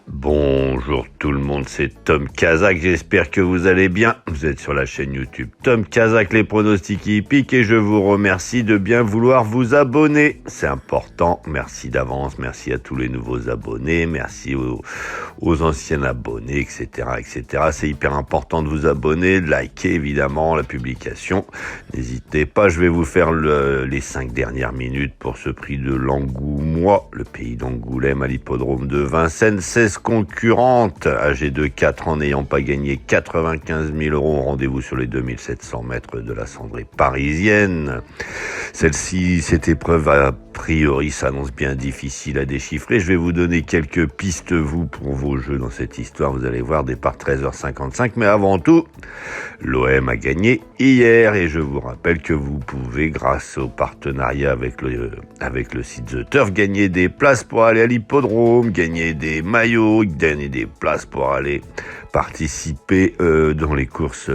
Bonjour tout le monde, c'est Tom Kazak, j'espère que vous allez bien. Vous êtes sur la chaîne YouTube Tom Kazak, les pronostics hippiques, et je vous remercie de bien vouloir vous abonner. C'est important, merci d'avance, merci à tous les nouveaux abonnés, merci aux anciens abonnés, etc., etc. C'est hyper important de vous abonner, de liker évidemment la publication. N'hésitez pas, je vais vous faire les 5 dernières minutes pour ce prix de l'Angoumois, le pays d'Angoulême à l'hippodrome de Vincennes. 16 concurrentes âgées de 4 ans n'ayant pas gagné 95 000 €. Rendez-vous sur les 2700 mètres de la cendrée parisienne. Celle-ci, cette épreuve a priori s'annonce bien difficile à déchiffrer. Je vais vous donner quelques pistes, vous, pour vos jeux dans cette histoire. Vous allez voir, départ 13h55. Mais avant tout, l'OM a gagné hier et je vous rappelle que vous pouvez, grâce au partenariat avec le site The Turf, gagner des places pour aller à l'hippodrome, gagner des maillots, gagner des places pour aller participer dans les courses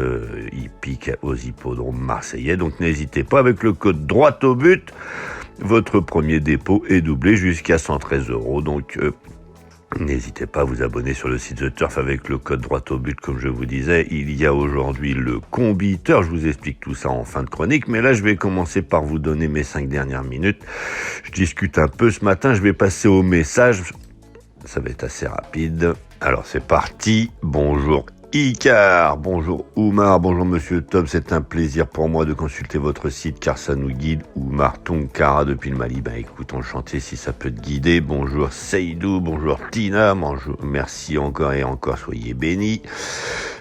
hippiques aux hippodromes marseillais. Donc n'hésitez pas, avec le code droit au but, votre premier dépôt est doublé jusqu'à 113 €. Donc n'hésitez pas à vous abonner sur le site The Turf avec le code droit au but, comme je vous disais. Il y a aujourd'hui le combiteur, je vous explique tout ça en fin de chronique, mais là je vais commencer par vous donner mes 5 dernières minutes. Je discute un peu ce matin, je vais passer au message, ça va être assez rapide. Alors c'est parti, bonjour Icar, bonjour Oumar, bonjour Monsieur Tom, c'est un plaisir pour moi de consulter votre site car ça nous guide. Oumar Tonkara depuis le Mali, écoute, enchanté si ça peut te guider. Bonjour Seydou, bonjour Tina, merci encore et encore, soyez bénis.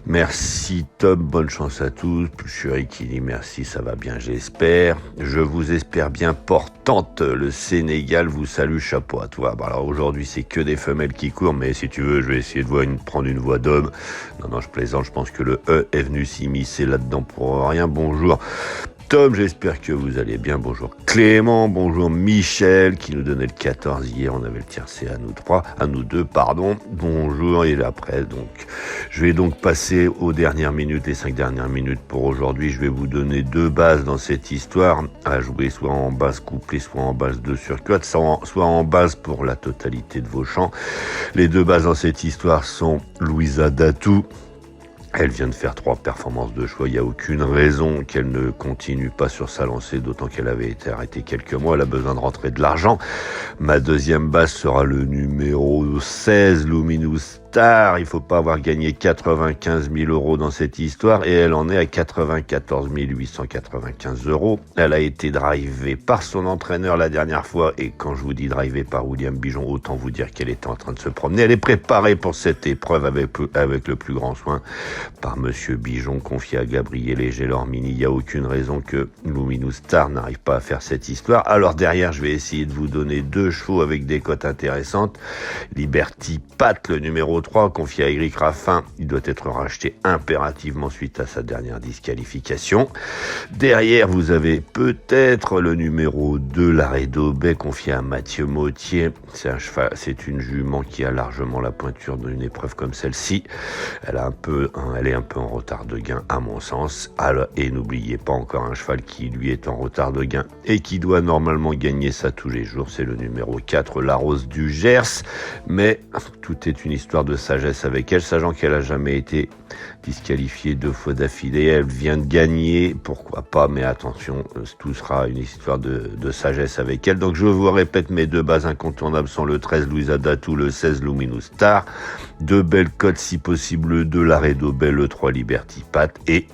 Merci Tom, bonne chance à tous. Pluchuri qui dit merci, ça va bien j'espère. Je vous espère bien portante. Le Sénégal vous salue, chapeau à toi. Alors aujourd'hui c'est que des femelles qui courent, mais si tu veux je vais essayer de prendre une voix d'homme. Non, je plaisante, je pense que le E est venu s'immiscer là-dedans pour rien. Bonjour Tom, j'espère que vous allez bien. Bonjour Clément, bonjour Michel, qui nous donnait le 14 hier. On avait le tiercé à nous deux. Bonjour, et après, donc, je vais donc passer aux dernières minutes, les 5 dernières minutes pour aujourd'hui. Je vais vous donner 2 bases dans cette histoire, à jouer soit en base couplée, soit en base 2 sur 4, soit en base pour la totalité de vos champs. Les 2 bases dans cette histoire sont Louisa Datou. Elle vient de faire 3 performances de choix. Il n'y a aucune raison qu'elle ne continue pas sur sa lancée, d'autant qu'elle avait été arrêtée quelques mois. Elle a besoin de rentrer de l'argent. Ma deuxième base sera le numéro 16, Luminous Star. Il faut pas avoir gagné 95 000 € dans cette histoire et elle en est à 94 895 €. Elle a été drivée par son entraîneur la dernière fois et quand je vous dis drivée par William Bijon, autant vous dire qu'elle était en train de se promener. Elle est préparée pour cette épreuve avec le plus grand soin par Monsieur Bijon, confié à Gabriel et Gelormini. Il n'y a aucune raison que Luminous Star n'arrive pas à faire cette histoire. Alors derrière, je vais essayer de vous donner 2 chevaux avec des cotes intéressantes. Liberty Pat, le numéro 3, confié à Eric Raffin. Il doit être racheté impérativement suite à sa dernière disqualification. Derrière, vous avez peut-être le numéro 2, l'arrêt d'Aubet, confié à Mathieu Mautier. C'est une jument qui a largement la pointure d'une épreuve comme celle-ci. Elle est un peu en retard de gain à mon sens. Et n'oubliez pas encore un cheval qui lui est en retard de gain et qui doit normalement gagner ça tous les jours. C'est le numéro 4, la Rose du Gers. Mais tout est une histoire de sagesse avec elle, sachant qu'elle a jamais été disqualifiée 2 fois d'affilée. Elle vient de gagner, pourquoi pas, mais attention, tout sera une histoire de sagesse avec elle. Donc je vous répète, mes 2 bases incontournables sont le 13, Louisa Datou, le 16, Luminous Star. 2 belles cotes, si possible, le 2, l'arrêt d'Aubel, le 3, Liberty Pat, et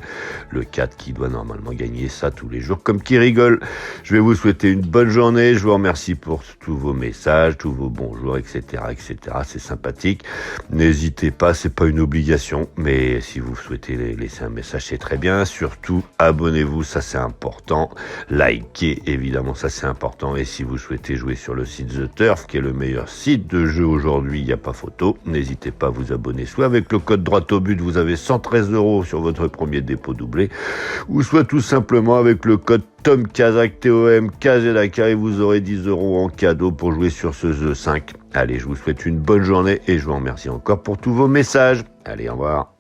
le 4 qui doit normalement gagner ça tous les jours, comme qui rigole. Je vais vous souhaiter une bonne journée. Je vous remercie pour tous vos messages, tous vos bonjours, etc., etc. C'est sympathique. N'hésitez pas, c'est pas une obligation, mais si vous souhaitez laisser un message, c'est très bien. Surtout, abonnez-vous, ça c'est important. Likez, évidemment, ça c'est important. Et si vous souhaitez jouer sur le site The Turf, qui est le meilleur site de jeu aujourd'hui, il n'y a pas photo, n'hésitez pas à vous abonner. Soit avec le code droit au but, vous avez 113 € sur votre premier dépôt doublé, ou soit tout simplement avec le code Tom Kazak, TOM KZK, et vous aurez 10 € en cadeau pour jouer sur ce The 5. Allez, je vous souhaite une bonne journée et je vous remercie encore pour tous vos messages. Allez, au revoir.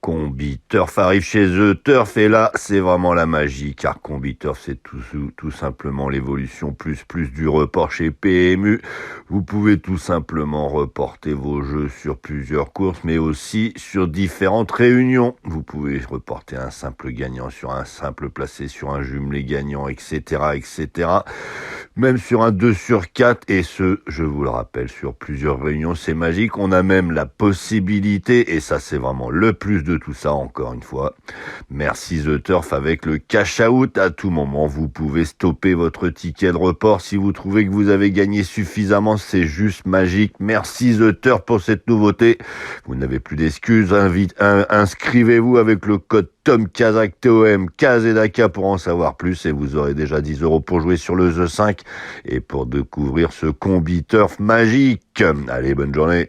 Combi Turf arrive chez eux. Turf est là, c'est vraiment la magie, car Combi Turf, c'est tout simplement l'évolution plus du report chez PMU. Vous pouvez tout simplement reporter vos jeux sur plusieurs courses, mais aussi sur différentes réunions. Vous pouvez reporter un simple gagnant sur un simple placé, sur un jumelé gagnant, etc., etc. Même sur un 2 sur 4, et ce, je vous le rappelle, sur plusieurs réunions, c'est magique. On a même la possibilité, et ça c'est vraiment le plus de tout ça, encore une fois. Merci The Turf, avec le cash out à tout moment. Vous pouvez stopper votre ticket de report si vous trouvez que vous avez gagné suffisamment. C'est juste magique. Merci The Turf pour cette nouveauté. Vous n'avez plus d'excuses. Inscrivez-vous avec le code Tom Kazak, TOM, KZK pour en savoir plus, et vous aurez déjà 10 € pour jouer sur le The 5 et pour découvrir ce Combi Turf magique. Allez, bonne journée.